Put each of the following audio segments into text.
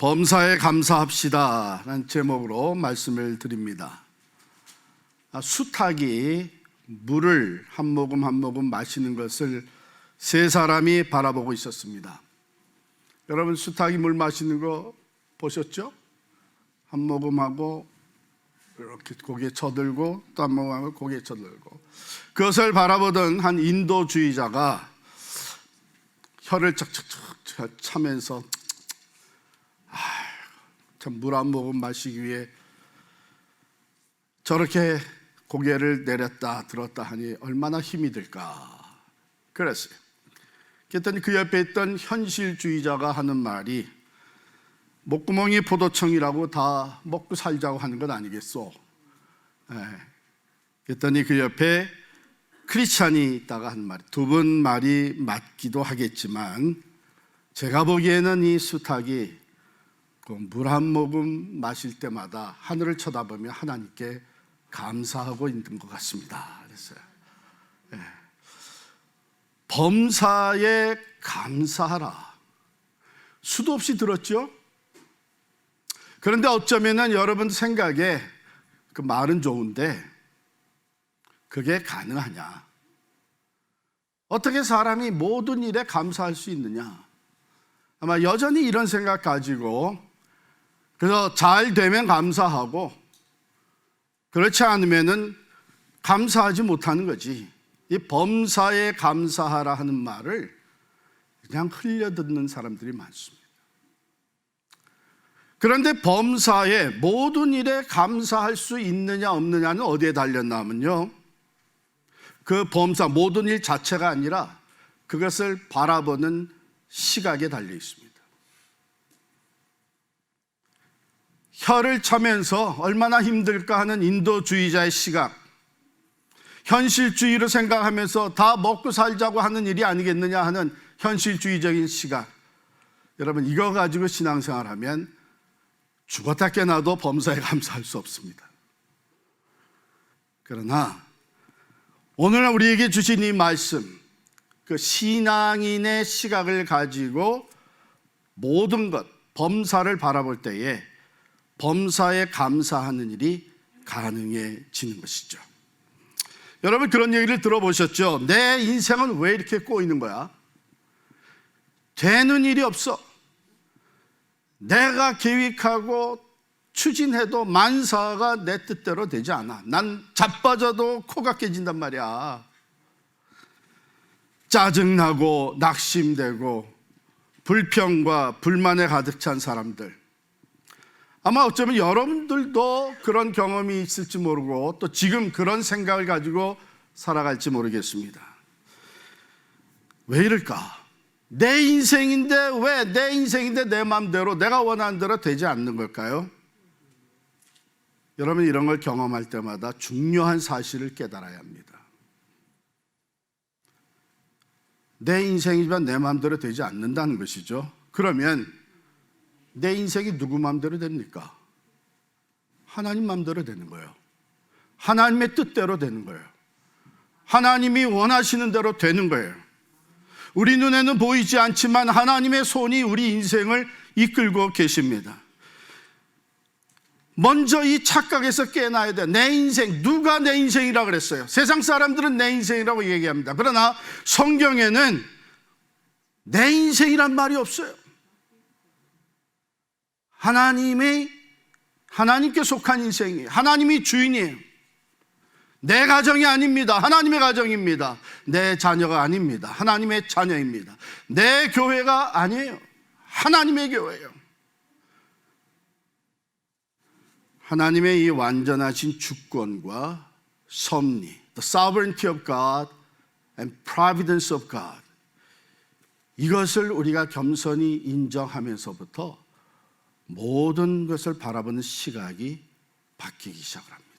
범사에 감사합시다 라는 제목으로 말씀을 드립니다. 수탉이 물을 한 모금 한 모금 마시는 것을 세 사람이 바라보고 있었습니다. 여러분, 수탉이 물 마시는 거 보셨죠? 한 모금 하고 이렇게 고개에 쳐들고 또 한 모금 하고 고개에 쳐들고, 그것을 바라보던 한 인도주의자가 혀를 척척척 차면서 참 물 한 모금 마시기 위해 저렇게 고개를 내렸다 들었다 하니 얼마나 힘이 들까 그랬어요. 그랬더니 그 옆에 있던 현실주의자가 하는 말이, 목구멍이 포도청이라고 다 먹고 살자고 하는 건 아니겠소. 그랬더니 그 옆에 크리스찬이 있다가 한 말이, 두 분 말이 맞기도 하겠지만 제가 보기에는 이 수탉이 물 한 모금 마실 때마다 하늘을 쳐다보며 하나님께 감사하고 있는 것 같습니다. 그랬어요. 범사에 감사하라. 수도 없이 들었죠? 그런데 어쩌면은 여러분 생각에 그 말은 좋은데 그게 가능하냐? 어떻게 사람이 모든 일에 감사할 수 있느냐? 아마 여전히 이런 생각 가지고, 그래서 잘 되면 감사하고 그렇지 않으면은 감사하지 못하는 거지. 이 범사에 감사하라 하는 말을 그냥 흘려듣는 사람들이 많습니다. 그런데 범사에 모든 일에 감사할 수 있느냐 없느냐는 어디에 달렸나 하면요, 그 범사 모든 일 자체가 아니라 그것을 바라보는 시각에 달려 있습니다. 혀를 차면서 얼마나 힘들까 하는 인도주의자의 시각, 현실주의로 생각하면서 다 먹고 살자고 하는 일이 아니겠느냐 하는 현실주의적인 시각, 여러분 이거 가지고 신앙생활하면 죽었다 깨나도 범사에 감사할 수 없습니다. 그러나 오늘 우리에게 주신 이 말씀, 그 신앙인의 시각을 가지고 모든 것, 범사를 바라볼 때에 범사에 감사하는 일이 가능해지는 것이죠. 여러분 그런 얘기를 들어보셨죠? 내 인생은 왜 이렇게 꼬이는 거야? 되는 일이 없어. 내가 계획하고 추진해도 만사가 내 뜻대로 되지 않아. 난 자빠져도 코가 깨진단 말이야. 짜증나고 낙심되고 불평과 불만에 가득 찬 사람들, 아마 어쩌면 여러분들도 그런 경험이 있을지 모르고 또 지금 그런 생각을 가지고 살아갈지 모르겠습니다. 왜 이럴까? 내 인생인데 왜 내 인생인데 내 마음대로 내가 원하는 대로 되지 않는 걸까요? 여러분 이런 걸 경험할 때마다 중요한 사실을 깨달아야 합니다. 내 인생이지만 내 마음대로 되지 않는다는 것이죠. 그러면 내 인생이 누구 마음대로 됩니까? 하나님 마음대로 되는 거예요. 하나님의 뜻대로 되는 거예요. 하나님이 원하시는 대로 되는 거예요. 우리 눈에는 보이지 않지만 하나님의 손이 우리 인생을 이끌고 계십니다. 먼저 이 착각에서 깨어나야 돼. 내 인생, 누가 내 인생이라고 그랬어요? 세상 사람들은 내 인생이라고 얘기합니다. 그러나 성경에는 내 인생이란 말이 없어요. 하나님께 속한 인생이에요. 하나님이 주인이에요. 내 가정이 아닙니다. 하나님의 가정입니다. 내 자녀가 아닙니다. 하나님의 자녀입니다. 내 교회가 아니에요. 하나님의 교회예요. 하나님의 이 완전하신 주권과 섭리, the sovereignty of God and providence of God, 이것을 우리가 겸손히 인정하면서부터 모든 것을 바라보는 시각이 바뀌기 시작을 합니다.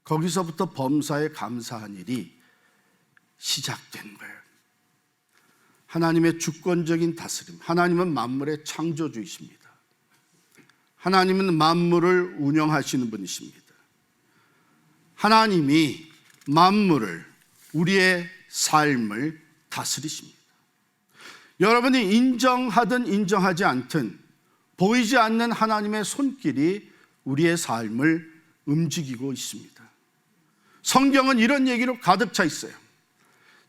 거기서부터 범사에 감사한 일이 시작된 거예요. 하나님의 주권적인 다스림, 하나님은 만물의 창조주이십니다. 하나님은 만물을 운영하시는 분이십니다. 하나님이 만물을, 우리의 삶을 다스리십니다. 여러분이 인정하든 인정하지 않든 보이지 않는 하나님의 손길이 우리의 삶을 움직이고 있습니다. 성경은 이런 얘기로 가득 차 있어요.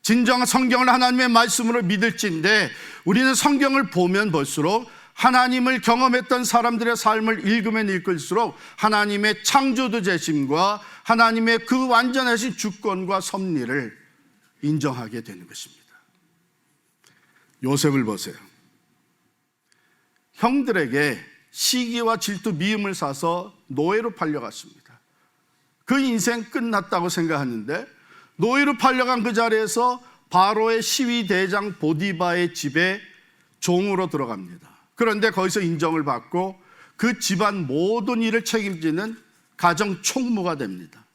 진정한 성경을 하나님의 말씀으로 믿을진데 우리는 성경을 보면 볼수록 하나님을 경험했던 사람들의 삶을 읽으면 읽을수록 하나님의 창조주 재심과 하나님의 그 완전하신 주권과 섭리를 인정하게 되는 것입니다. 요셉을 보세요. 형들에게 시기와 질투, 미움을 사서 노예로 팔려갔습니다. 그 인생 끝났다고 생각하는데 노예로 팔려간 그 자리에서 바로의 시위대장 보디바의 집에 종으로 들어갑니다. 그런데 거기서 인정을 받고 그 집안 모든 일을 책임지는 가정 총무가 됩니다.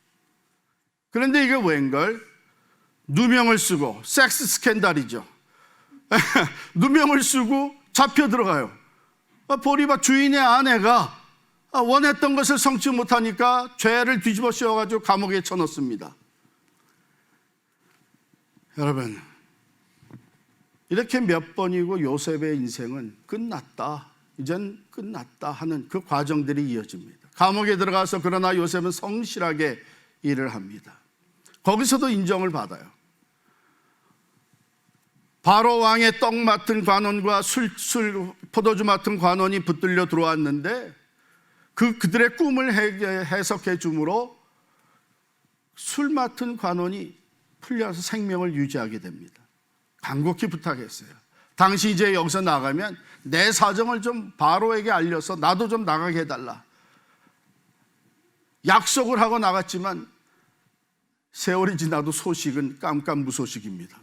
그런데 이게 웬걸? 누명을 쓰고, 섹스 스캔들이죠. 누명을 쓰고 잡혀 들어가요. 보디바 주인의 아내가 원했던 것을 성취 못하니까 죄를 뒤집어 씌워가지고 감옥에 쳐넣습니다. 여러분, 이렇게 몇 번이고 요셉의 인생은 끝났다, 이젠 끝났다 하는 그 과정들이 이어집니다. 감옥에 들어가서 그러나 요셉은 성실하게 일을 합니다. 거기서도 인정을 받아요. 바로 왕의 떡 맡은 관원과 포도주 맡은 관원이 붙들려 들어왔는데 그들의 꿈을 해석해 주므로 술 맡은 관원이 풀려서 생명을 유지하게 됩니다. 간곡히 부탁했어요. 당신 이제 여기서 나가면 내 사정을 좀 바로에게 알려서 나도 좀 나가게 해달라. 약속을 하고 나갔지만 세월이 지나도 소식은 깜깜무소식입니다.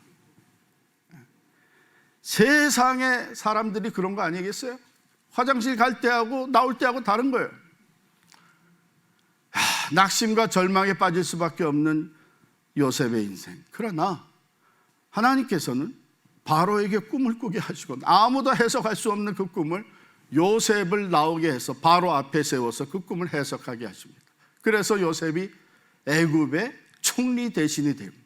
세상의 사람들이 그런 거 아니겠어요? 화장실 갈 때하고 나올 때하고 다른 거예요. 낙심과 절망에 빠질 수밖에 없는 요셉의 인생. 그러나 하나님께서는 바로에게 꿈을 꾸게 하시고 아무도 해석할 수 없는 그 꿈을 요셉을 나오게 해서 바로 앞에 세워서 그 꿈을 해석하게 하십니다. 그래서 요셉이 애굽의 총리 대신이 됩니다.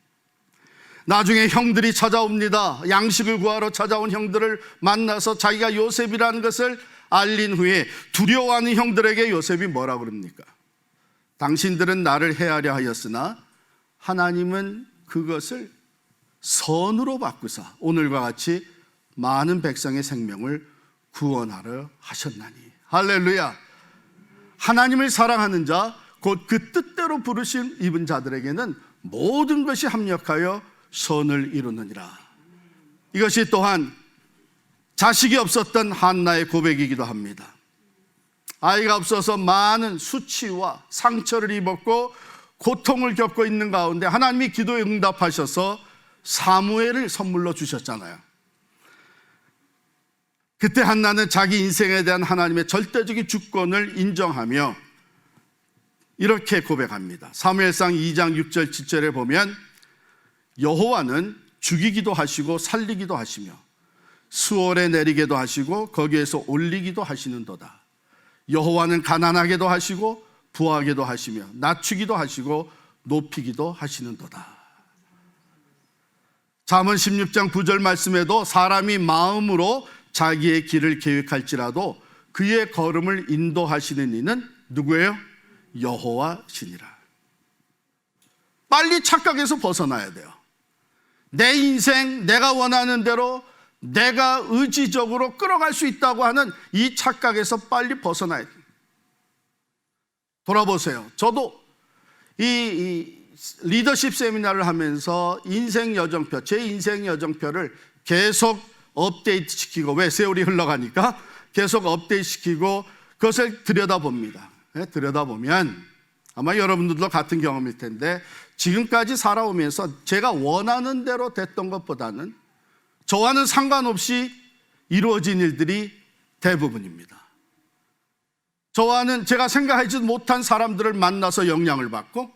나중에 형들이 찾아옵니다. 양식을 구하러 찾아온 형들을 만나서 자기가 요셉이라는 것을 알린 후에 두려워하는 형들에게 요셉이 뭐라 그럽니까? 당신들은 나를 해하려 하였으나 하나님은 그것을 선으로 바꾸사 오늘과 같이 많은 백성의 생명을 구원하려 하셨나니. 할렐루야. 하나님을 사랑하는 자, 곧 그 뜻대로 부르신 입은 자들에게는 모든 것이 합력하여 선을 이루느니라. 이것이 또한 자식이 없었던 한나의 고백이기도 합니다. 아이가 없어서 많은 수치와 상처를 입었고 고통을 겪고 있는 가운데 하나님이 기도에 응답하셔서 사무엘을 선물로 주셨잖아요. 그때 한나는 자기 인생에 대한 하나님의 절대적인 주권을 인정하며 이렇게 고백합니다. 사무엘상 2장 6절 7절에 보면 여호와는 죽이기도 하시고 살리기도 하시며 수월에 내리게도 하시고 거기에서 올리기도 하시는도다. 여호와는 가난하게도 하시고 부하게도 하시며 낮추기도 하시고 높이기도 하시는도다. 잠언 16장 9절 말씀에도 사람이 마음으로 자기의 길을 계획할지라도 그의 걸음을 인도하시는 이는 누구예요? 여호와시니라. 빨리 착각에서 벗어나야 돼요. 내 인생 내가 원하는 대로 내가 의지적으로 끌어갈 수 있다고 하는 이 착각에서 빨리 벗어나야 돼요. 돌아보세요. 저도 이 리더십 세미나를 하면서 인생 여정표, 제 인생 여정표를 계속 업데이트 시키고, 왜? 세월이 흘러가니까 계속 업데이트 시키고 그것을 들여다봅니다. 들여다보면 아마 여러분들도 같은 경험일 텐데 지금까지 살아오면서 제가 원하는 대로 됐던 것보다는 저와는 상관없이 이루어진 일들이 대부분입니다. 저와는 제가 생각하지 못한 사람들을 만나서 영향을 받고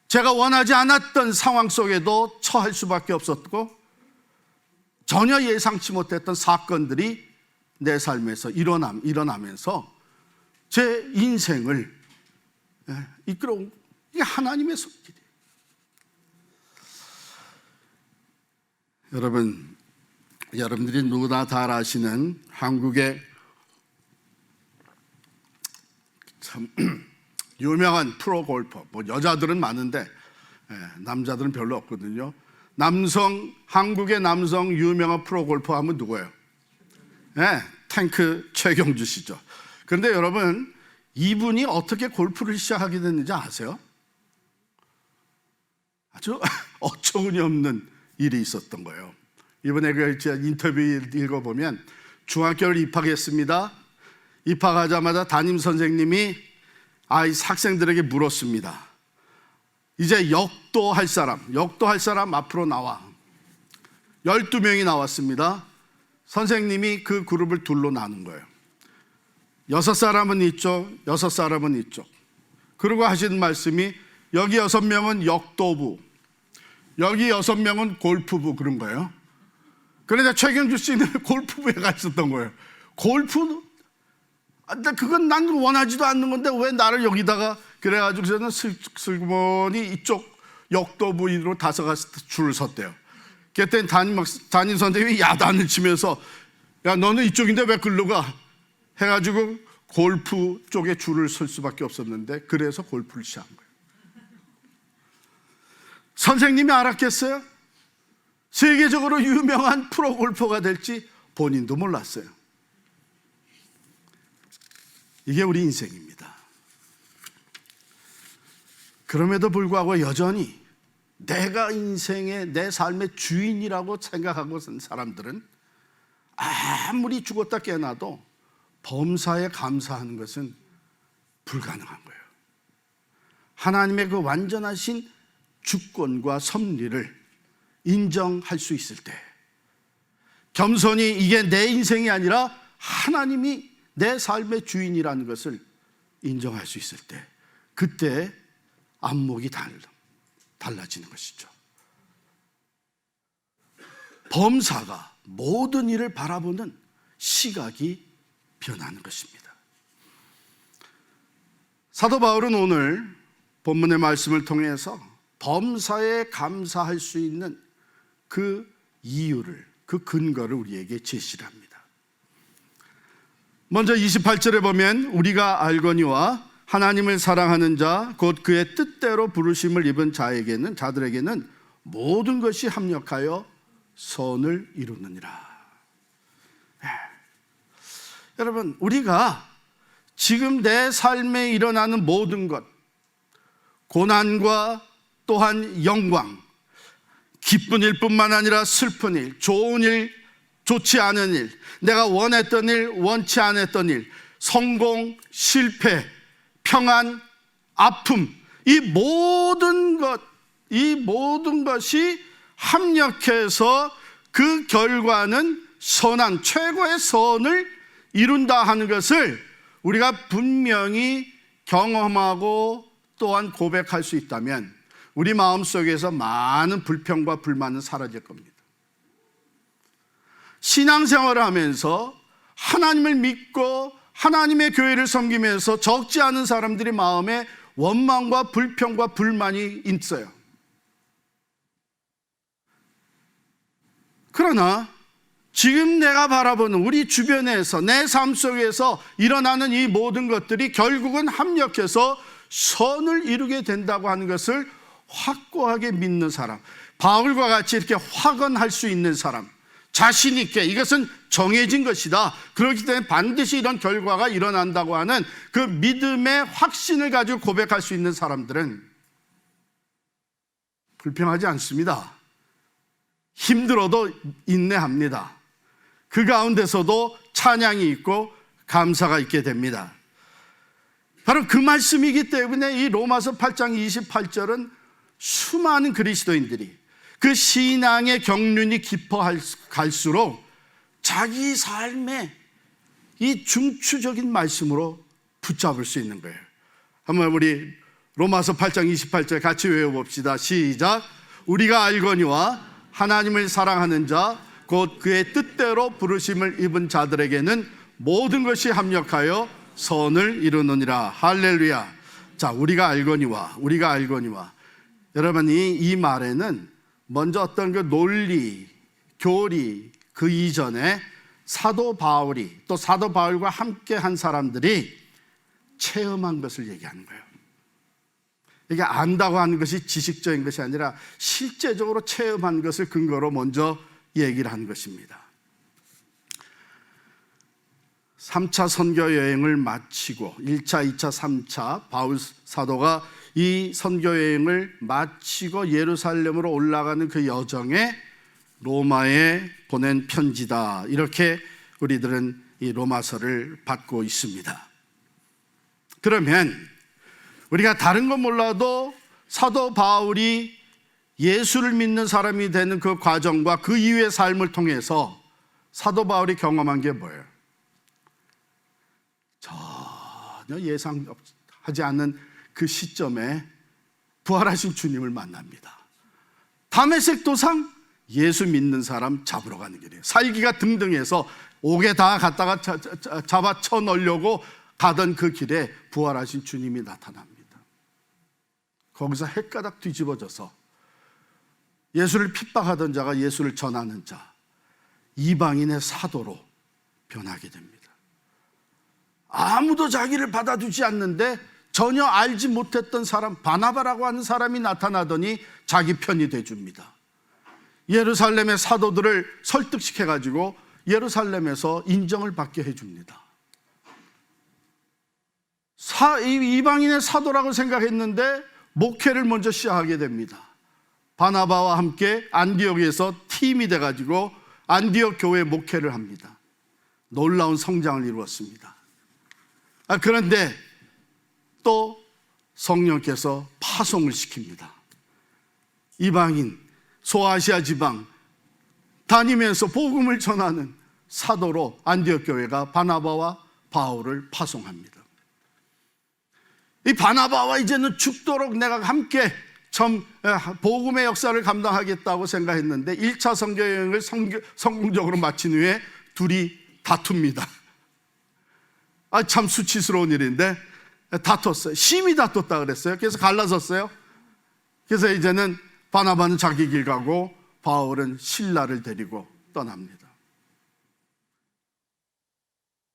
제가 원하지 않았던 상황 속에도 처할 수밖에 없었고 전혀 예상치 못했던 사건들이 내 삶에서 일어나면서 제 인생을 이끌어온 이게 하나님의 손길이에요. 여러분들이 누구나 잘 아시는 한국의 참 유명한 프로 골퍼, 뭐 여자들은 많은데 남자들은 별로 없거든요. 한국의 남성 유명한 프로 골퍼 하면 누구예요? 탱크 최경주 씨죠. 그런데 여러분, 이분이 어떻게 골프를 시작하게 됐는지 아세요? 아주 어처구니없는 일이 있었던 거예요. 이번에 그 인터뷰 읽어보면 중학교를 입학했습니다. 입학하자마자 담임 선생님이 학생들에게 물었습니다. 이제 역도할 사람 앞으로 나와. 12명이 나왔습니다. 선생님이 그 그룹을 둘로 나눈 거예요. 6사람은 이쪽, 6사람은 이쪽. 그리고 하신 말씀이 여기 6명은 역도부, 여기 6명은 골프부, 그런 거예요. 그러니까 최경주 씨는 골프부에 가 있었던 거예요. 골프? 그건 난 원하지도 않는 건데 왜 나를 여기다가, 그래가지고 저는 슬그머니 이쪽 역도부로 다서가서 줄을 섰대요. 그때 담임 선생님이 야단을 치면서 야, 너는 이쪽인데 왜 글로 가? 해가지고 골프 쪽에 줄을 설 수밖에 없었는데, 그래서 골프를 시작한 거예요. 선생님이 알았겠어요? 세계적으로 유명한 프로 골퍼가 될지 본인도 몰랐어요. 이게 우리 인생입니다. 그럼에도 불구하고 여전히 내가 내 삶의 주인이라고 생각하고 산 사람들은 아무리 죽었다 깨어나도 범사에 감사하는 것은 불가능한 거예요. 하나님의 그 완전하신 주권과 섭리를 인정할 수 있을 때, 겸손히 이게 내 인생이 아니라 하나님이 내 삶의 주인이라는 것을 인정할 수 있을 때, 그때 안목이 달라지는 것이죠. 범사가 모든 일을 바라보는 시각이 변하는 것입니다. 사도 바울은 오늘 본문의 말씀을 통해서 범사에 감사할 수 있는 그 이유를, 그 근거를 우리에게 제시를 합니다. 먼저 28절에 보면 우리가 알거니와 하나님을 사랑하는 자 곧 그의 뜻대로 부르심을 입은 자들에게는 모든 것이 합력하여 선을 이루느니라. 여러분, 우리가 지금 내 삶에 일어나는 모든 것, 고난과 또한 영광, 기쁜 일뿐만 아니라 슬픈 일, 좋은 일, 좋지 않은 일, 내가 원했던 일, 원치 않았던 일, 성공, 실패, 평안, 아픔, 이 모든 것이 합력해서 그 결과는 선한, 최고의 선을 이룬다 하는 것을 우리가 분명히 경험하고 또한 고백할 수 있다면 우리 마음속에서 많은 불평과 불만은 사라질 겁니다. 신앙생활을 하면서 하나님을 믿고 하나님의 교회를 섬기면서 적지 않은 사람들이 마음에 원망과 불평과 불만이 있어요. 그러나 지금 내가 바라보는 우리 주변에서 내 삶 속에서 일어나는 이 모든 것들이 결국은 합력해서 선을 이루게 된다고 하는 것을 확고하게 믿는 사람, 바울과 같이 이렇게 확언할 수 있는 사람, 자신 있게 이것은 정해진 것이다, 그렇기 때문에 반드시 이런 결과가 일어난다고 하는 그 믿음의 확신을 가지고 고백할 수 있는 사람들은 불평하지 않습니다. 힘들어도 인내합니다. 그 가운데서도 찬양이 있고 감사가 있게 됩니다. 바로 그 말씀이기 때문에 이 로마서 8장 28절은 수많은 그리스도인들이 그 신앙의 경륜이 깊어갈수록 자기 삶의 이 중추적인 말씀으로 붙잡을 수 있는 거예요. 한번 우리 로마서 8장 28절 같이 외워봅시다. 시작. 우리가 알거니와 하나님을 사랑하는 자 곧 그의 뜻대로 부르심을 입은 자들에게는 모든 것이 합력하여 선을 이루느니라. 할렐루야. 자, 우리가 알거니와 여러분, 이 말에는 먼저 어떤 그 논리, 교리, 그 이전에 사도 바울이 또 사도 바울과 함께 한 사람들이 체험한 것을 얘기하는 거예요. 이게 안다고 하는 것이 지식적인 것이 아니라 실제적으로 체험한 것을 근거로 먼저 얘기를 한 것입니다. 3차 선교 여행을 마치고 1차, 2차, 3차 바울 사도가 이 선교 여행을 마치고 예루살렘으로 올라가는 그 여정에 로마에 보낸 편지다, 이렇게 우리들은 이 로마서를 받고 있습니다. 그러면 우리가 다른 건 몰라도 사도 바울이 예수를 믿는 사람이 되는 그 과정과 그 이후의 삶을 통해서 사도 바울이 경험한 게 뭐예요? 전혀 예상하지 않는 그 시점에 부활하신 주님을 만납니다. 다메섹 도상 예수 믿는 사람 잡으러 가는 길이에요. 살기가 등등해서 옥에 다 갖다가 잡아 쳐넣으려고 가던 그 길에 부활하신 주님이 나타납니다. 거기서 헷가닥 뒤집어져서 예수를 핍박하던 자가 예수를 전하는 자, 이방인의 사도로 변하게 됩니다. 아무도 자기를 받아주지 않는데 전혀 알지 못했던 사람, 바나바라고 하는 사람이 나타나더니 자기 편이 돼줍니다. 예루살렘의 사도들을 설득시켜가지고 예루살렘에서 인정을 받게 해줍니다. 이방인의 사도라고 생각했는데 목회를 먼저 시작하게 됩니다. 바나바와 함께 안디옥에서 팀이 돼가지고 안디옥 교회 목회를 합니다. 놀라운 성장을 이루었습니다. 그런데 또 성령께서 파송을 시킵니다. 이방인, 소아시아 지방 다니면서 복음을 전하는 사도로 안디옥 교회가 바나바와 바울을 파송합니다. 이 바나바와 이제는 죽도록 내가 함께 복음의 역사를 감당하겠다고 생각했는데 1차 선교 여행을 성공적으로 마친 후에 둘이 다툽니다. 참 수치스러운 일인데 다퉜어요. 심히 다퉜다 그랬어요. 그래서 갈라섰어요. 그래서 이제는 바나바는 자기 길 가고 바울은 신라를 데리고 떠납니다.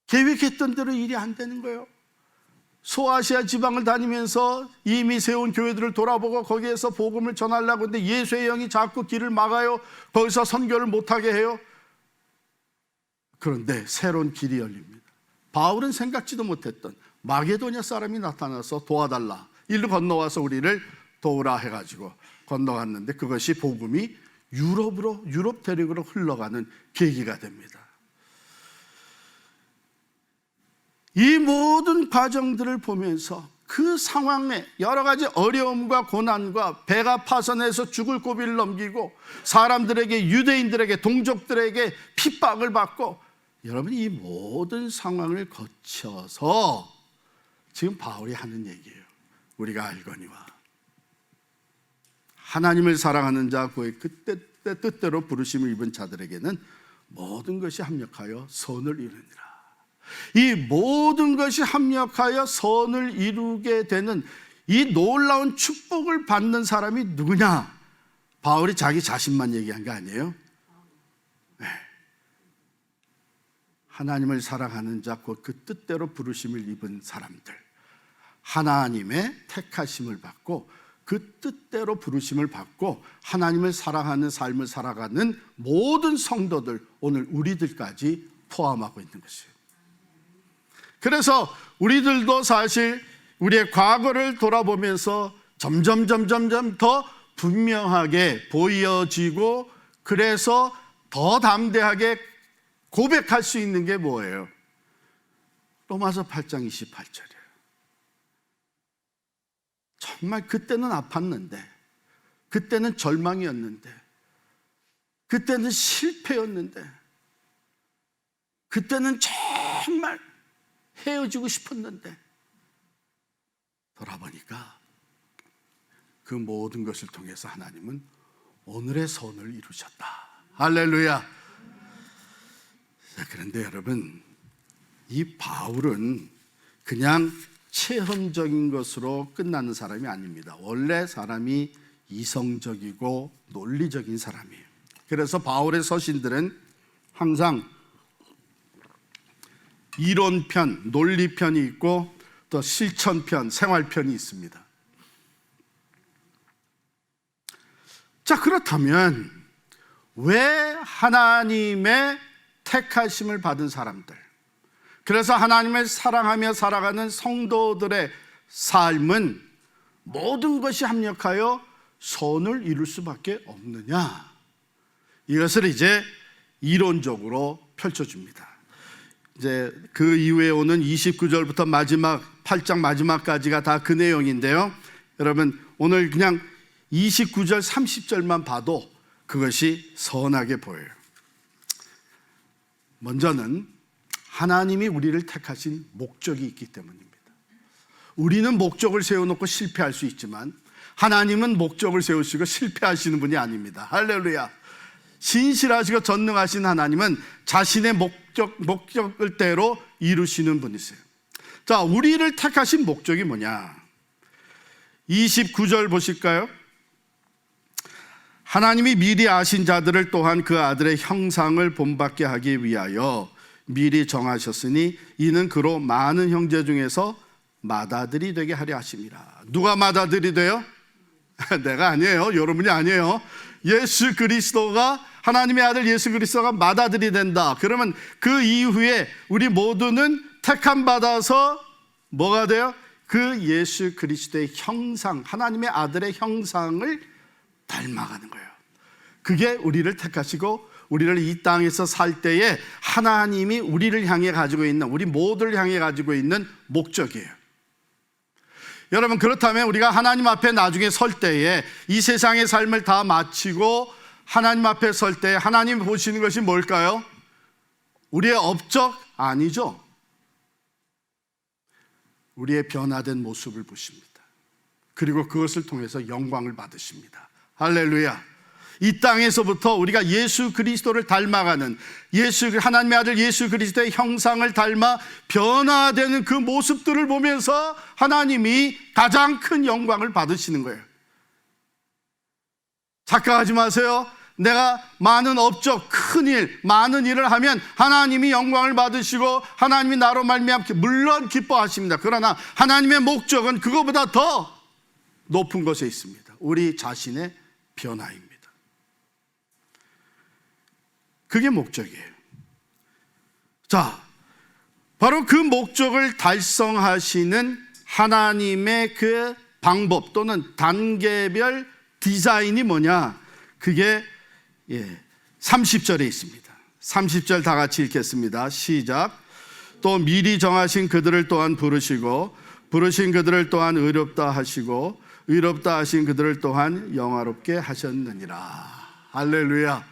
계획했던 대로 일이 안 되는 거예요. 소아시아 지방을 다니면서 이미 세운 교회들을 돌아보고 거기에서 복음을 전하려고 하는데 예수의 영이 자꾸 길을 막아요. 거기서 선교를 못하게 해요. 그런데 새로운 길이 열립니다. 바울은 생각지도 못했던 마게도냐 사람이 나타나서 도와달라, 일로 건너와서 우리를 도우라 해가지고 건너갔는데 그것이 복음이 유럽 대륙으로 흘러가는 계기가 됩니다. 이 모든 과정들을 보면서 그 상황에 여러 가지 어려움과 고난과 배가 파선해서 죽을 고비를 넘기고 사람들에게, 유대인들에게, 동족들에게 핍박을 받고, 여러분 이 모든 상황을 거쳐서 지금 바울이 하는 얘기예요. 우리가 알거니와 하나님을 사랑하는 자 그의 뜻대로 부르심을 입은 자들에게는 모든 것이 합력하여 선을 이루니라. 이 모든 것이 합력하여 선을 이루게 되는 이 놀라운 축복을 받는 사람이 누구냐? 바울이 자기 자신만 얘기한 게 아니에요. 네. 하나님을 사랑하는 자 곧 그 뜻대로 부르심을 입은 사람들, 하나님의 택하심을 받고 그 뜻대로 부르심을 받고 하나님을 사랑하는 삶을 살아가는 모든 성도들, 오늘 우리들까지 포함하고 있는 것이에요. 그래서 우리들도 사실 우리의 과거를 돌아보면서 점점 더 분명하게 보여지고, 그래서 더 담대하게 고백할 수 있는 게 뭐예요? 로마서 8장 28절이에요. 정말 그때는 아팠는데, 그때는 절망이었는데, 그때는 실패였는데, 그때는 정말 헤어지고 싶었는데 돌아보니까 그 모든 것을 통해서 하나님은 오늘의 선을 이루셨다. 할렐루야. 자, 그런데 여러분, 이 바울은 그냥 체험적인 것으로 끝나는 사람이 아닙니다. 원래 사람이 이성적이고 논리적인 사람이에요. 그래서 바울의 서신들은 항상 이론편, 논리편이 있고 또 실천편, 생활편이 있습니다. 자, 그렇다면 왜 하나님의 택하심을 받은 사람들, 그래서 하나님을 사랑하며 살아가는 성도들의 삶은 모든 것이 합력하여 선을 이룰 수밖에 없느냐? 이것을 이제 이론적으로 펼쳐줍니다. 이제 그 이후에 오는 29절부터 마지막 8장 마지막까지가 다 그 내용인데요. 여러분 오늘 그냥 29절 30절만 봐도 그것이 선하게 보여요. 먼저는 하나님이 우리를 택하신 목적이 있기 때문입니다. 우리는 목적을 세워놓고 실패할 수 있지만 하나님은 목적을 세우시고 실패하시는 분이 아닙니다. 할렐루야. 신실하시고 전능하신 하나님은 자신의 목적을대로 이루시는 분이세요. 자, 우리를 택하신 목적이 뭐냐? 29절 보실까요? 하나님이 미리 아신 자들을 또한 그 아들의 형상을 본받게 하기 위하여 미리 정하셨으니 이는 그로 많은 형제 중에서 맏아들이 되게 하려 하심이라. 누가 맏아들이 돼요? 내가 아니에요. 여러분이 아니에요. 예수 그리스도가, 하나님의 아들 예수 그리스도가 맏아들이 된다. 그러면 그 이후에 우리 모두는 택함 받아서 뭐가 돼요? 그 예수 그리스도의 형상, 하나님의 아들의 형상을 닮아가는 거예요. 그게 우리를 택하시고 우리를 이 땅에서 살 때에 하나님이 우리를 향해 가지고 있는, 우리 모두를 향해 가지고 있는 목적이에요. 여러분, 그렇다면 우리가 하나님 앞에 나중에 설 때에 이 세상의 삶을 다 마치고 하나님 앞에 설 때 하나님 보시는 것이 뭘까요? 우리의 업적? 아니죠. 우리의 변화된 모습을 보십니다. 그리고 그것을 통해서 영광을 받으십니다. 할렐루야. 이 땅에서부터 우리가 예수 그리스도를 닮아가는, 하나님의 아들 예수 그리스도의 형상을 닮아 변화되는 그 모습들을 보면서 하나님이 가장 큰 영광을 받으시는 거예요. 착각하지 마세요. 내가 많은 업적, 큰일, 많은 일을 하면 하나님이 영광을 받으시고 하나님이 나로 말미암아 물론 기뻐하십니다. 그러나 하나님의 목적은 그거보다 더 높은 것에 있습니다. 우리 자신의 변화입니다. 그게 목적이에요. 자, 바로 그 목적을 달성하시는 하나님의 그 방법 또는 단계별 디자인이 뭐냐? 그게 30절에 있습니다. 30절 다 같이 읽겠습니다. 시작. 또 미리 정하신 그들을 또한 부르시고 부르신 그들을 또한 의롭다 하시고 의롭다 하신 그들을 또한 영화롭게 하셨느니라. 할렐루야.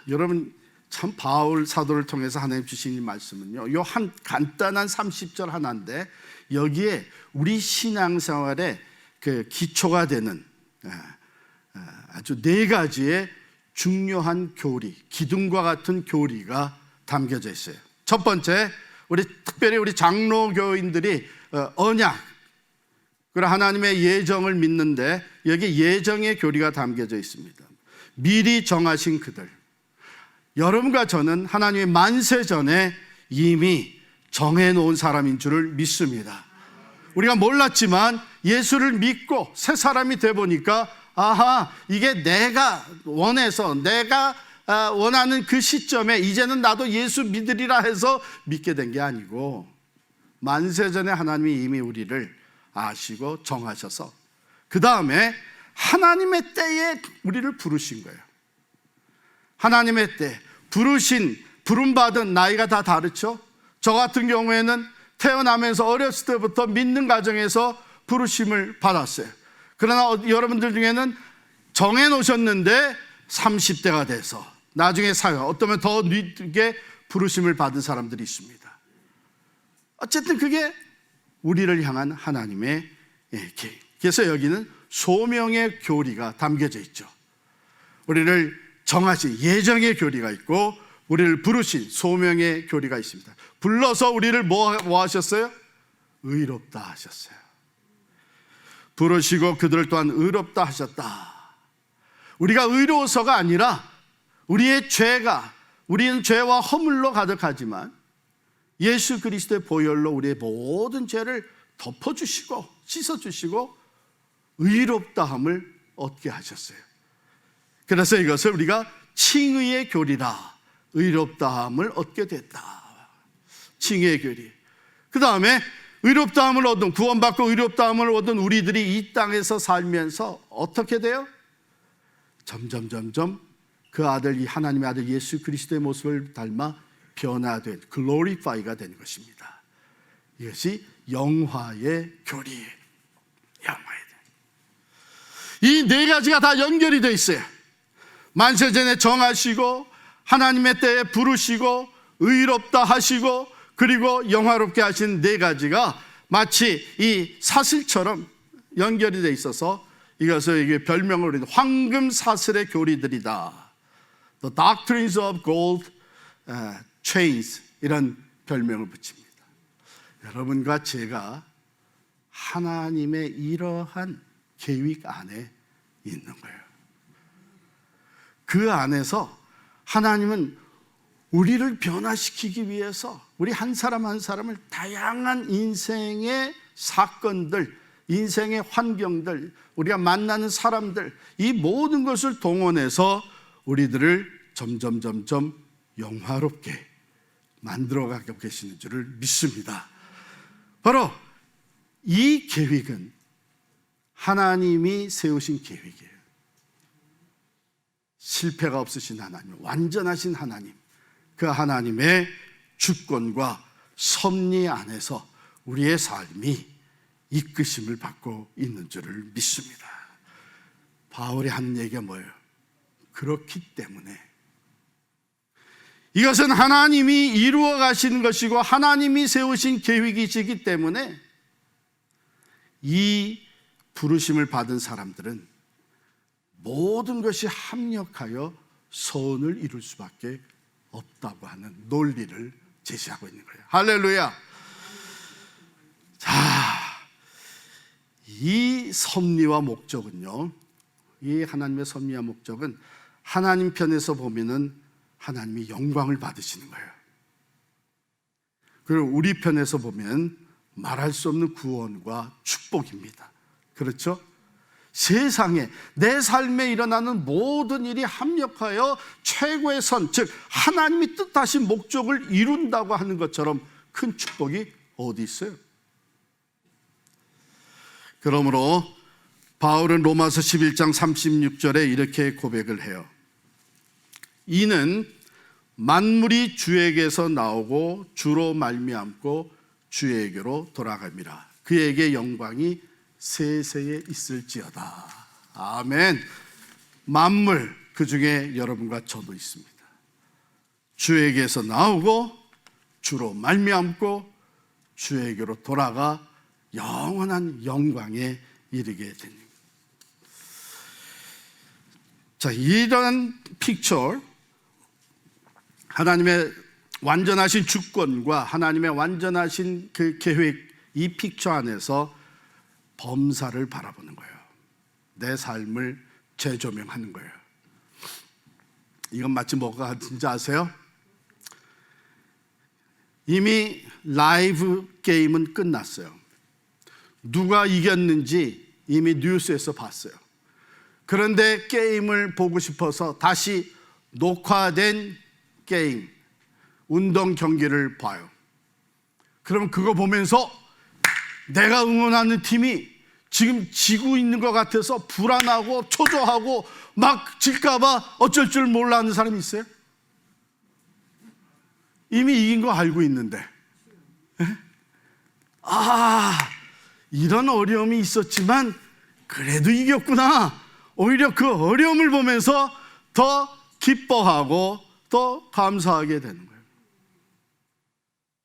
여러분 참 바울 사도를 통해서 하나님 주신 이 말씀은요, 요 한 간단한 30절 하나인데 여기에 우리 신앙생활의 그 기초가 되는 아주 4가지의 중요한 교리, 기둥과 같은 교리가 담겨져 있어요. 첫 번째, 특별히 우리 장로교인들이 언약, 그리고 하나님의 예정을 믿는데 여기 예정의 교리가 담겨져 있습니다. 미리 정하신 그들, 여러분과 저는 하나님의 만세 전에 이미 정해놓은 사람인 줄을 믿습니다. 우리가 몰랐지만 예수를 믿고 새 사람이 돼 보니까 아하, 이게 내가 원해서 내가 원하는 그 시점에 이제는 나도 예수 믿으리라 해서 믿게 된 게 아니고 만세 전에 하나님이 이미 우리를 아시고 정하셔서 그 다음에 하나님의 때에 우리를 부르신 거예요. 하나님의 때 부름받은 나이가 다 다르죠. 저 같은 경우에는 태어나면서 어렸을 때부터 믿는 가정에서 부르심을 받았어요. 그러나 여러분들 중에는 정해놓으셨는데 30대가 돼서 나중에 어쩌면 더 늦게 부르심을 받은 사람들이 있습니다. 어쨌든 그게 우리를 향한 하나님의 계획. 그래서 여기는 소명의 교리가 담겨져 있죠. 우리를 정하신 예정의 교리가 있고 우리를 부르신 소명의 교리가 있습니다. 불러서 우리를 뭐 하셨어요? 의롭다 하셨어요. 부르시고 그들을 또한 의롭다 하셨다. 우리가 의로워서가 아니라 우리는 죄와 허물로 가득하지만 예수 그리스도의 보혈로 우리의 모든 죄를 덮어주시고 씻어주시고 의롭다함을 얻게 하셨어요. 그래서 이것을 우리가 칭의의 교리라, 의롭다함을 얻게 됐다. 칭의의 교리. 그 다음에 의롭다함을 얻은, 구원받고 의롭다함을 얻은 우리들이 이 땅에서 살면서 어떻게 돼요? 점점 그 아들, 이 하나님의 아들 예수 그리스도의 모습을 닮아 변화된, 글로리파이가 되는 것입니다. 이것이 영화의 교리예요. 영화의 이 네 가지가 다 연결이 되어 있어요. 만세전에 정하시고 하나님의 때에 부르시고 의롭다 하시고 그리고 영화롭게 하신 네 가지가 마치 이 사슬처럼 연결이 되어 있어서 이것을 이게 별명으로 황금 사슬의 교리들이다. The Doctrines of Gold Chains, 이런 별명을 붙입니다. 여러분과 제가 하나님의 이러한 계획 안에 있는 거예요. 그 안에서 하나님은 우리를 변화시키기 위해서 우리 한 사람 한 사람을 다양한 인생의 사건들, 인생의 환경들, 우리가 만나는 사람들, 이 모든 것을 동원해서 우리들을 점점 영화롭게 만들어가고 계시는 줄을 믿습니다. 바로 이 계획은 하나님이 세우신 계획이에요. 실패가 없으신 하나님, 완전하신 하나님, 그 하나님의 주권과 섭리 안에서 우리의 삶이 이끄심을 받고 있는 줄을 믿습니다. 바울이 한 얘기가 뭐예요? 그렇기 때문에, 이것은 하나님이 이루어 가시는 것이고 하나님이 세우신 계획이시기 때문에 이 부르심을 받은 사람들은 모든 것이 합력하여 선을 이룰 수밖에 없다고 하는 논리를 제시하고 있는 거예요. 할렐루야. 자, 이 섭리와 목적은요, 이 하나님의 섭리와 목적은 하나님 편에서 보면은 하나님이 영광을 받으시는 거예요. 그리고 우리 편에서 보면 말할 수 없는 구원과 축복입니다. 그렇죠? 세상에 내 삶에 일어나는 모든 일이 합력하여 최고의 선, 즉 하나님이 뜻하신 목적을 이룬다고 하는 것처럼 큰 축복이 어디 있어요? 그러므로 바울은 로마서 11장 36절에 이렇게 고백을 해요. 이는 만물이 주에게서 나오고 주로 말미암고 주에게로 돌아갑니다. 그에게 영광이 세세에 있을지어다. 아멘. 만물, 그 중에 여러분과 저도 있습니다. 주에게서 나오고 주로 말미암고 주에게로 돌아가 영원한 영광에 이르게 됩니다. 자, 이런 픽처, 하나님의 완전하신 주권과 하나님의 완전하신 그 계획, 이 픽처 안에서 범사를 바라보는 거예요. 내 삶을 재조명하는 거예요. 이건 마치 뭐가 같은지 아세요? 이미 라이브 게임은 끝났어요. 누가 이겼는지 이미 뉴스에서 봤어요. 그런데 게임을 보고 싶어서 다시 녹화된 게임, 운동 경기를 봐요. 그럼 그거 보면서 내가 응원하는 팀이 지금 지고 있는 것 같아서 불안하고 초조하고 막 질까봐 어쩔 줄 몰라 하는 사람이 있어요? 이미 이긴 거 알고 있는데, 이런 어려움이 있었지만 그래도 이겼구나. 오히려 그 어려움을 보면서 더 기뻐하고 더 감사하게 되는 거예요.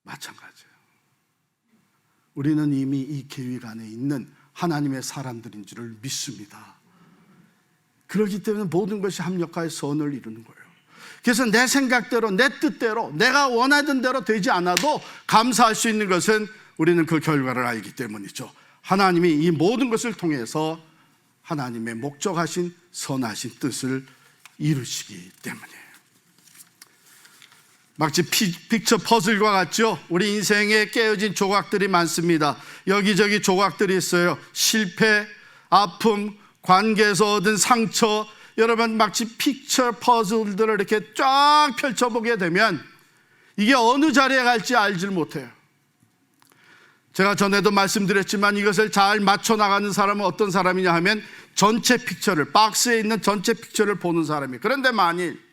마찬가지예요. 우리는 이미 이 계획 안에 있는 하나님의 사람들인 줄을 믿습니다. 그렇기 때문에 모든 것이 합력하여 선을 이루는 거예요. 그래서 내 생각대로, 내 뜻대로, 내가 원하던 대로 되지 않아도 감사할 수 있는 것은 우리는 그 결과를 알기 때문이죠. 하나님이 이 모든 것을 통해서 하나님의 목적하신 선하신 뜻을 이루시기 때문이에요. 마치 픽처 퍼즐과 같죠? 우리 인생에 깨어진 조각들이 많습니다. 여기저기 조각들이 있어요. 실패, 아픔, 관계에서 얻은 상처. 여러분, 마치 픽처 퍼즐들을 이렇게 쫙 펼쳐보게 되면 이게 어느 자리에 갈지 알질 못해요. 제가 전에도 말씀드렸지만 이것을 잘 맞춰 나가는 사람은 어떤 사람이냐 하면 전체 픽처를, 박스에 있는 전체 픽처를 보는 사람이에요. 그런데 만일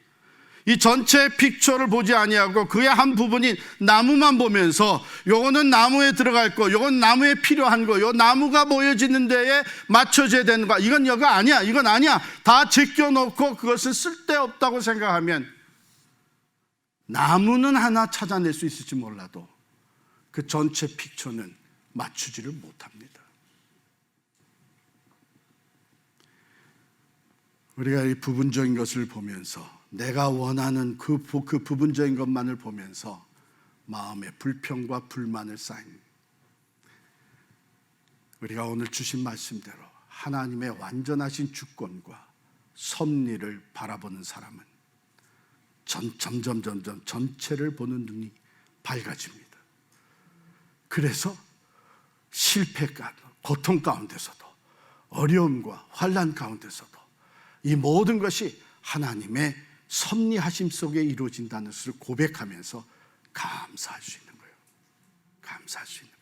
이 전체 픽처를 보지 아니하고 그의 한 부분인 나무만 보면서 요거는 나무에 들어갈 거, 요건 나무에 필요한 거, 요 나무가 보여지는 데에 맞춰져야 되는 거, 이건 여가 아니야, 이건 아니야, 다 제껴놓고 그것은 쓸데없다고 생각하면 나무는 하나 찾아낼 수 있을지 몰라도 그 전체 픽처는 맞추지를 못합니다. 우리가 이 부분적인 것을 보면서 내가 원하는 그 부분적인 것만을 보면서 마음에 불평과 불만을 쌓인, 우리가 오늘 주신 말씀대로 하나님의 완전하신 주권과 섭리를 바라보는 사람은 점점 전체를 보는 눈이 밝아집니다. 그래서 실패가, 고통 가운데서도, 어려움과 환난 가운데서도 이 모든 것이 하나님의 섭리하심 속에 이루어진다는 것을 고백하면서 감사할 수 있는 거예요. 감사할 수 있는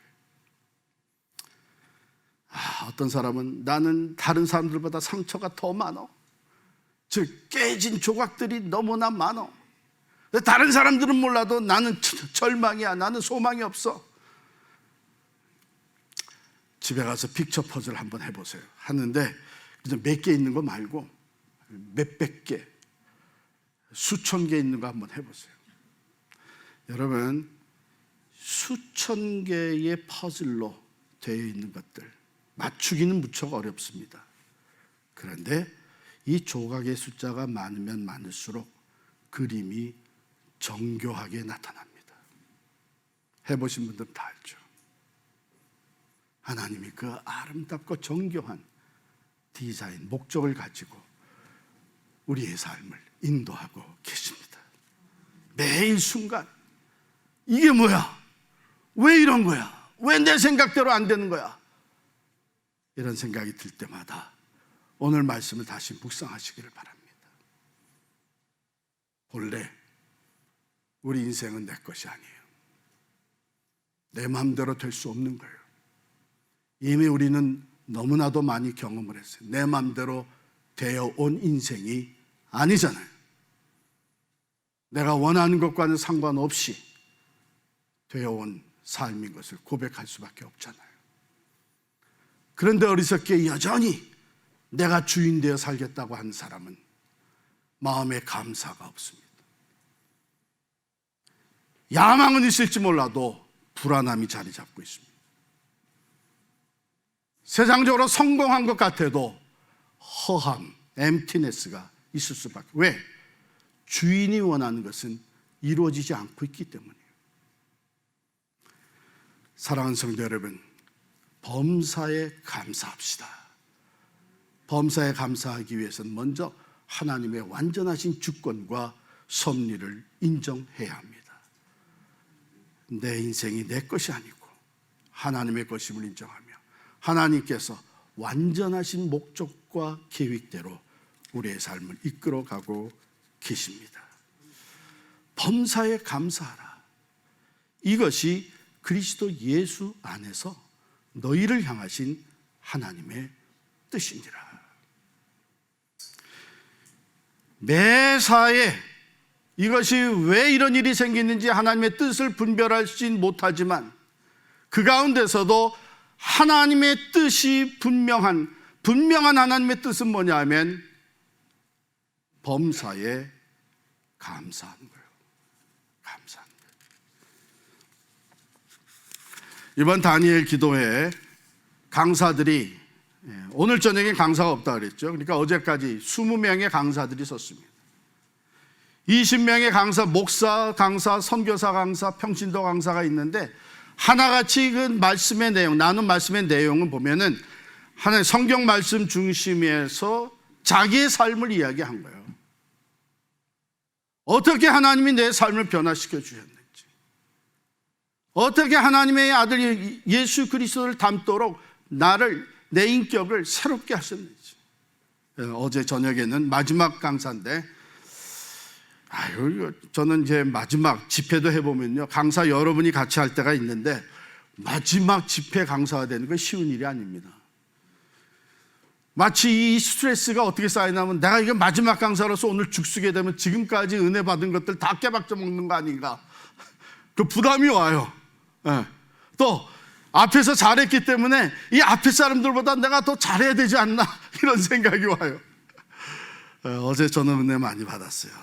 거예요. 어떤 사람은 나는 다른 사람들보다 상처가 더 많어. 즉 깨진 조각들이 너무나 많어. 다른 사람들은 몰라도 나는 절망이야. 나는 소망이 없어. 집에 가서 픽처 퍼즐 한번 해보세요. 하는데 몇 개 있는 거 말고 몇백 개, 수천 개 있는 거 한번 해보세요. 여러분, 수천 개의 퍼즐로 되어 있는 것들 맞추기는 무척 어렵습니다. 그런데 이 조각의 숫자가 많으면 많을수록 그림이 정교하게 나타납니다. 해보신 분들은 다 알죠. 하나님이 그 아름답고 정교한 디자인, 목적을 가지고 우리의 삶을 인도하고 계십니다. 매일 순간 이게 뭐야? 왜 이런 거야? 왜 내 생각대로 안 되는 거야? 이런 생각이 들 때마다 오늘 말씀을 다시 묵상하시기를 바랍니다. 본래 우리 인생은 내 것이 아니에요. 내 마음대로 될 수 없는 거예요. 이미 우리는 너무나도 많이 경험을 했어요. 내 마음대로 되어온 인생이 아니잖아요. 내가 원하는 것과는 상관없이 되어온 삶인 것을 고백할 수밖에 없잖아요. 그런데 어리석게 여전히 내가 주인 되어 살겠다고 하는 사람은 마음에 감사가 없습니다. 야망은 있을지 몰라도 불안함이 자리 잡고 있습니다. 세상적으로 성공한 것 같아도 허함, 엠티네스가 있을 수밖에. 왜? 주인이 원하는 것은 이루어지지 않고 있기 때문이에요. 사랑하는 성도 여러분, 범사에 감사합시다. 범사에 감사하기 위해서는 먼저 하나님의 완전하신 주권과 섭리를 인정해야 합니다. 내 인생이 내 것이 아니고 하나님의 것임을 인정하며 하나님께서 완전하신 목적과 계획대로 우리의 삶을 이끌어가고 계십니다. 범사에 감사하라. 이것이 그리스도 예수 안에서 너희를 향하신 하나님의 뜻이니라. 매사에 이것이 왜 이런 일이 생기는지 하나님의 뜻을 분별하지 못하지만 그 가운데서도 하나님의 뜻이 분명한 하나님의 뜻은 뭐냐 하면 범사에 감사하는 거예요. 감사하는 거예요. 이번 다니엘 기도회 강사들이 오늘 저녁에 강사가 없다 그랬죠. 그러니까 어제까지 20명의 강사들이 섰습니다. 20명의 강사, 목사 강사, 선교사 강사, 평신도 강사가 있는데 하나같이 그 말씀의 내용, 나눈 말씀의 내용을 보면은 하나의 성경 말씀 중심에서 자기의 삶을 이야기한 거예요. 어떻게 하나님이 내 삶을 변화시켜 주셨는지, 어떻게 하나님의 아들 예수 그리스도를 닮도록 내 인격을 새롭게 하셨는지. 어제 저녁에는 마지막 강사인데, 저는 이제 마지막 집회도 해보면요, 강사 여러분이 같이 할 때가 있는데 마지막 집회 강사가 되는 건 쉬운 일이 아닙니다. 마치 이 스트레스가 어떻게 쌓이냐면, 내가 이게 마지막 강사로서 오늘 죽쓰게 되면 지금까지 은혜 받은 것들 다 깨박져 먹는 거 아닌가, 그 부담이 와요. 또 앞에서 잘했기 때문에 이 앞에 사람들보다 내가 더 잘해야 되지 않나, 이런 생각이 와요. 어제 저는 은혜 많이 받았어요.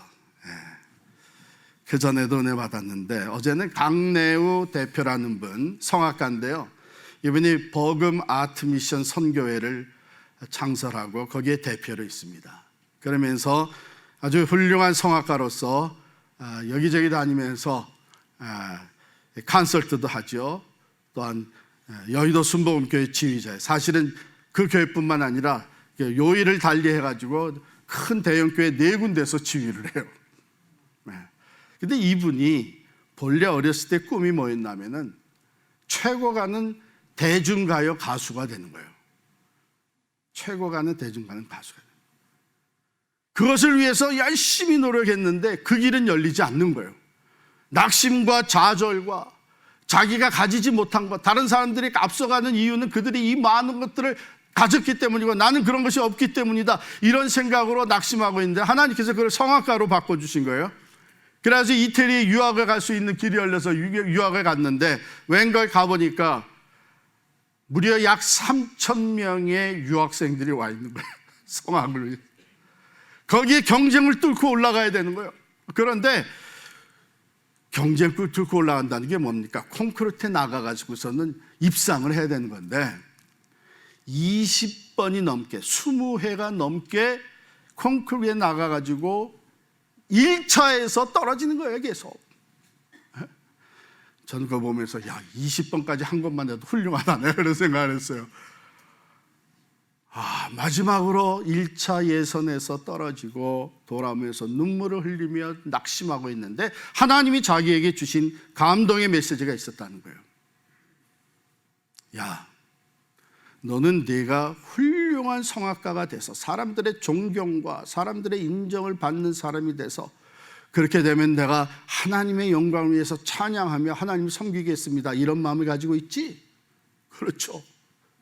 그 전에도 은혜 받았는데, 어제는 강내우 대표라는 분, 성악가인데요, 이분이 버금 아트 미션 선교회를 창설하고 거기에 대표로 있습니다. 그러면서 아주 훌륭한 성악가로서 여기저기 다니면서 콘서트도 하죠. 또한 여의도 순복음교회 지휘자예요. 사실은 그 교회뿐만 아니라 요일을 달리해가지고 큰 대형교회 4군데서 지휘를 해요. 근데 이분이 본래 어렸을 때 꿈이 뭐였냐면은 최고 가는 대중가요 가수가 되는 거예요. 최고 가는 대중가요 가수가 되는 거예요. 그것을 위해서 열심히 노력했는데 그 길은 열리지 않는 거예요. 낙심과 좌절과 자기가 가지지 못한 것, 다른 사람들이 앞서가는 이유는 그들이 이 많은 것들을 가졌기 때문이고 나는 그런 것이 없기 때문이다, 이런 생각으로 낙심하고 있는데, 하나님께서 그걸 성악가로 바꿔주신 거예요. 그래서 이태리에 유학을 갈 수 있는 길이 열려서 유학을 갔는데, 웬걸 가보니까 무려 약 3,000명의 유학생들이 와 있는 거예요. 성악을 위해. 거기에 경쟁을 뚫고 올라가야 되는 거예요. 그런데 경쟁을 뚫고 올라간다는 게 뭡니까? 콘크리트에 나가가지고서는 입상을 해야 되는 건데, 20번이 넘게, 20회가 넘게 콘크리트에 나가가지고 1차에서 떨어지는 거예요, 계속. 저는 그거 보면서 20번까지 한 것만 해도 훌륭하다네, 그런 생각을 했어요. 마지막으로 1차 예선에서 떨어지고 돌아오면서 눈물을 흘리며 낙심하고 있는데, 하나님이 자기에게 주신 감동의 메시지가 있었다는 거예요. 너는 네가 훌륭한 성악가가 돼서 사람들의 존경과 사람들의 인정을 받는 사람이 돼서, 그렇게 되면 내가 하나님의 영광을 위해서 찬양하며 하나님을 섬기겠습니다, 이런 마음을 가지고 있지? 그렇죠.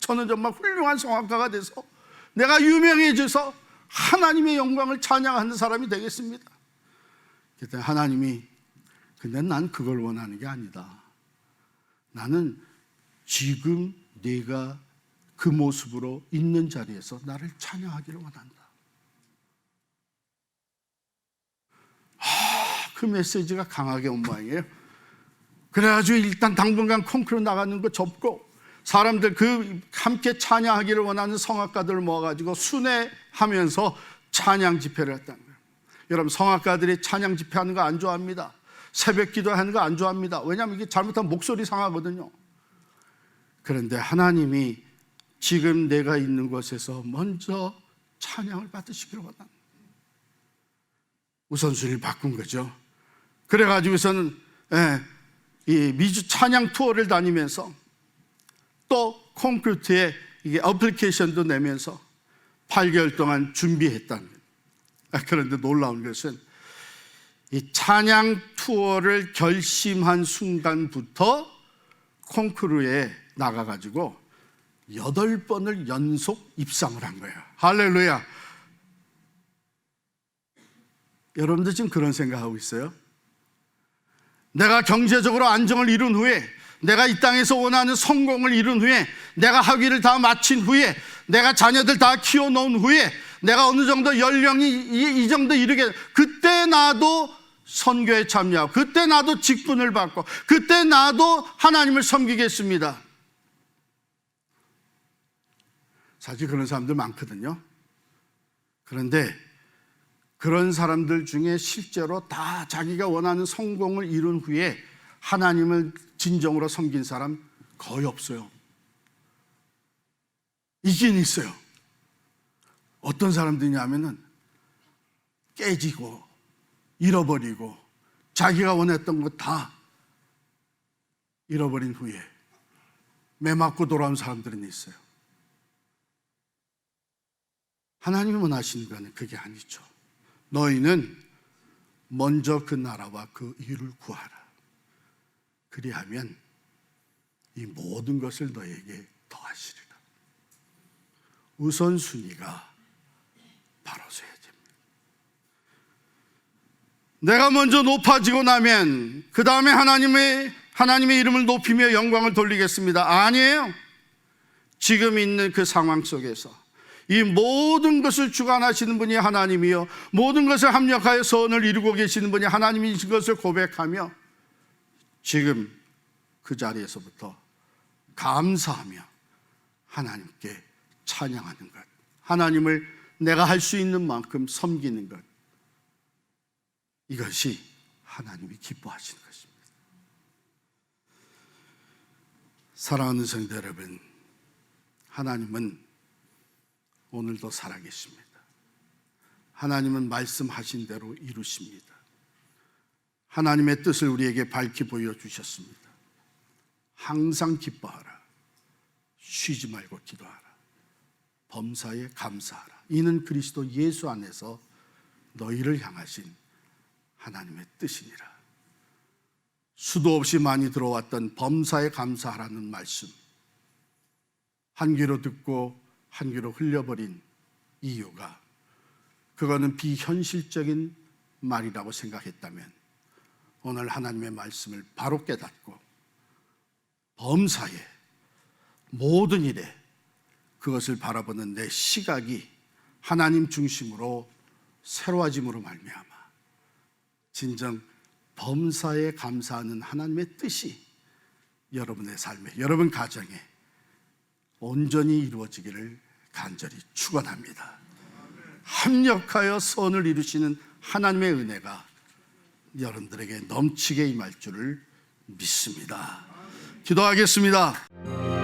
저는 정말 훌륭한 성악가가 돼서 내가 유명해져서 하나님의 영광을 찬양하는 사람이 되겠습니다. 그때 하나님이, 근데 난 그걸 원하는 게 아니다. 나는 지금 네가 그 모습으로 있는 자리에서 나를 찬양하기를 원한다. 그 메시지가 강하게 온 모양이에요. 그래가지고 일단 당분간 콘크리트 나가는 거 접고, 사람들 그 함께 찬양하기를 원하는 성악가들을 모아가지고 순회하면서 찬양 집회를 했다는 거예요. 여러분, 성악가들이 찬양 집회하는 거 안 좋아합니다. 새벽 기도하는 거 안 좋아합니다. 왜냐하면 이게 잘못하면 목소리 상하거든요. 그런데 하나님이 지금 내가 있는 곳에서 먼저 찬양을 받으시기를 원한다. 우선순위를 바꾼 거죠. 그래가지고서는 이 미주 찬양 투어를 다니면서 또 콘크리트에 이게 어플리케이션도 내면서 8개월 동안 준비했다는 거예요. 그런데 놀라운 것은 이 찬양 투어를 결심한 순간부터 콘크리트에 나가가지고 8번을 연속 입상을 한 거예요. 할렐루야. 여러분들 지금 그런 생각하고 있어요? 내가 경제적으로 안정을 이룬 후에, 내가 이 땅에서 원하는 성공을 이룬 후에, 내가 학위를 다 마친 후에, 내가 자녀들 다 키워놓은 후에, 내가 어느 정도 연령이 이 정도 이르게, 그때 나도 선교에 참여하고, 그때 나도 직분을 받고, 그때 나도 하나님을 섬기겠습니다. 사실 그런 사람들 많거든요. 그런데 그런 사람들 중에 실제로 다 자기가 원하는 성공을 이룬 후에 하나님을 진정으로 섬긴 사람 거의 없어요. 있긴 있어요. 어떤 사람들이냐면은 깨지고 잃어버리고 자기가 원했던 것 다 잃어버린 후에 매 맞고 돌아온 사람들은 있어요. 하나님이 원하시는 건 그게 아니죠. 너희는 먼저 그 나라와 그 의를 구하라. 그리하면 이 모든 것을 너에게 더하시리라. 우선순위가 바로 서야 됩니다. 내가 먼저 높아지고 나면 그 다음에 하나님의 이름을 높이며 영광을 돌리겠습니다. 아니에요. 지금 있는 그 상황 속에서 이 모든 것을 주관하시는 분이 하나님이요, 모든 것을 합력하여 선을 이루고 계시는 분이 하나님이신 것을 고백하며 지금 그 자리에서부터 감사하며 하나님께 찬양하는 것, 하나님을 내가 할 수 있는 만큼 섬기는 것, 이것이 하나님이 기뻐하시는 것입니다. 사랑하는 성도 여러분, 하나님은 오늘도 살아계십니다. 하나님은 말씀하신 대로 이루십니다. 하나님의 뜻을 우리에게 밝히 보여주셨습니다. 항상 기뻐하라. 쉬지 말고 기도하라. 범사에 감사하라. 이는 그리스도 예수 안에서 너희를 향하신 하나님의 뜻이니라. 수도 없이 많이 들어왔던 범사에 감사하라는 말씀, 한 귀로 듣고 한 귀로 흘려버린 이유가 그거는 비현실적인 말이라고 생각했다면 오늘 하나님의 말씀을 바로 깨닫고 범사에 모든 일에 그것을 바라보는 내 시각이 하나님 중심으로 새로워짐으로 말미암아 진정 범사에 감사하는 하나님의 뜻이 여러분의 삶에, 여러분 가정에 온전히 이루어지기를 간절히 축원합니다. 합력하여 선을 이루시는 하나님의 은혜가 여러분들에게 넘치게 임할 줄을 믿습니다. 기도하겠습니다.